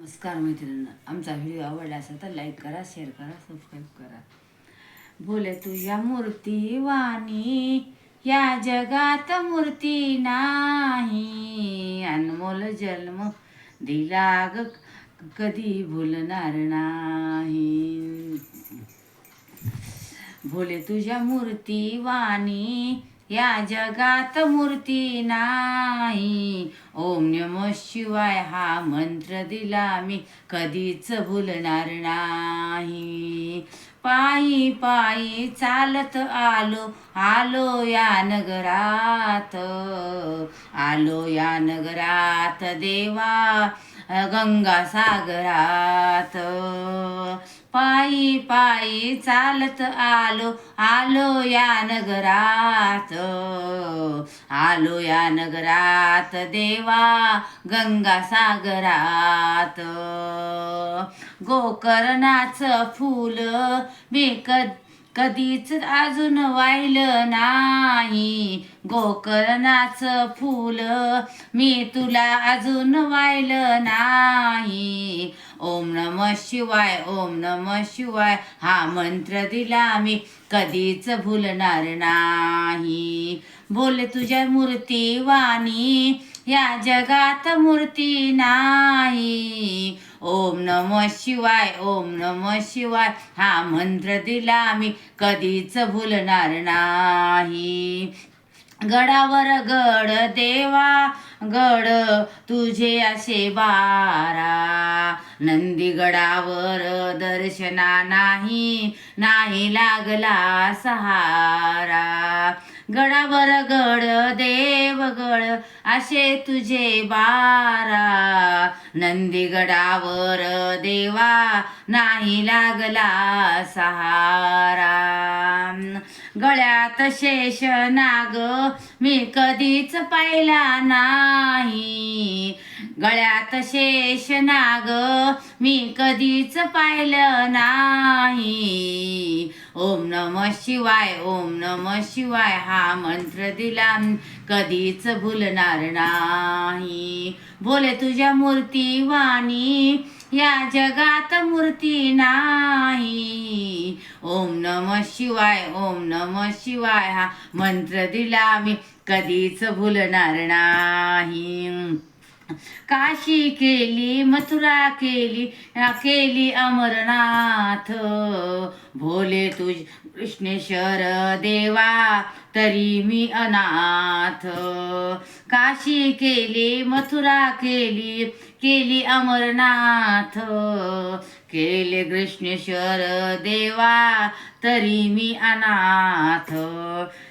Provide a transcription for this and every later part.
नमस्कार मैत्रिणींनो, आमचा व्हिडिओ आवडला असेल तर लाईक करा, शेअर करा, सबस्क्राईब करा. बोले तुझ्या मूर्ती वाणी या जगात मूर्ती नाही, अनमोल जन्म दिला ग कधी भुलणार नाही. बोले तुझ्या मूर्ती वाणी या जगात मूर्ती नाही, ओम नमः शिवाय हा मंत्र दिला मी कधीच भुलणार नाही. पायी पायी चालत आलो या नगरात, आलो या नगरात देवा गंगा सागरात. पायी पायी चालत आलो या नगरात, आलो या नगरात देवा गंगा सागरात. गोकर्णाचं फूल मी कधीच अजून वाहिलं नाही, गोकर्णाचं फूल मी तुला अजून वाहिलं नाही. ओम नमः शिवाय, ओम नमः शिवाय हा मंत्र दिला मी कधीच भुलणार नाही. बोले तुझ्या मूर्ती वाणी या जगात मूर्ती नाही, ओम नमः शिवाय, ओम नमः शिवाय हा मंत्र दिला मी कधीच भुलणार नाही. गडावर गड देवा गड तुझे असे बारा, नंदीगडावर दर्शना नाही लागला सहारा. गडावर गड देवगड असे तुझे बारा, नंदीगडावर देवा नाही लागला सहारा. गळ्यात शेष नाग मी कधीच पाहिला नाही, गळ्यात शेष नाग मी कधीच पाहिलं नाही. ओम नमः शिवाय, ओम नमः शिवाय हा मंत्र दिला कधीच भुलणार नाही. बोले तुझ्या मूर्ती वाणी या जगात मूर्ती नाही, ओम नमः शिवाय, ओम नमः शिवाय हा मंत्र दिला मी कधीच भुलणार नाही. काशी केली, मथुरा केली अमरनाथ, भोले तुझ कृष्णेश्वर देवा तरी मी अनाथ. काशी केली, मथुरा केली अमरनाथ, केले कृष्णेश्वर देवा तरी मी अनाथ.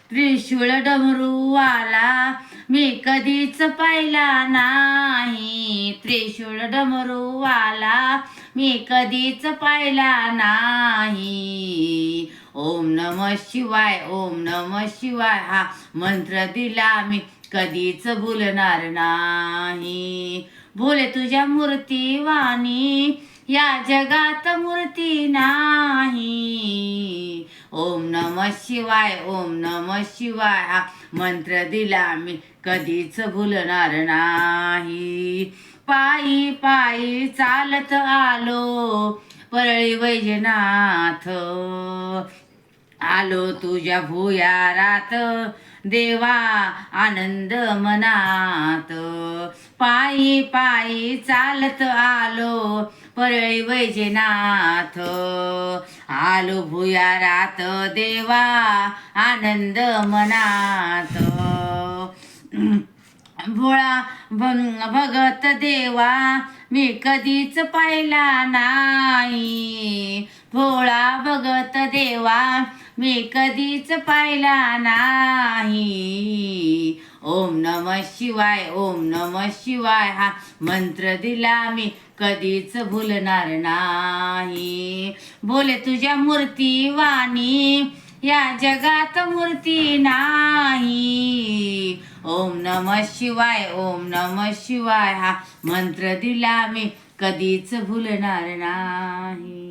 त्रिशूळ डमरूवाला मी कधीच पाहिला नाही, त्रिशूळ डमरूवाला मी कधीच पाहिला नाही. ओम नमः शिवाय, ओम नमः शिवाय हा मंत्र दिला मी कधीच भुलणार नाही. बोले तुझ्या मूर्ती वाणी या जगात मूर्ती नाही, ओम नमः शिवाय, ओम नमः शिवाय हा मंत्र दिला मी कधीच भुलणार नाही. पायी पायी चालत आलो परळी वैजनाथ, आलो तुझ्या भुयारात देवा आनंद मनात. पायी पायी चालत आलो परळी वैजनाथ, आलो भुयारात देवा आनंद मनात. भोळा भगत देवा मी कधीच पाहिला नाही, भोळा भगत देवा मी कधीच पाहिला नाही. ओम नमः शिवाय, ओम नमः शिवाय हा मंत्र दिला मी कधीच भुलणार नाही. बोले तुझ्या मूर्ती वाणी या जगात मूर्ती नाही, ओम नमः शिवाय, ओम नमः शिवाय हा मंत्र दिला मी कधीच भुलणार नाही.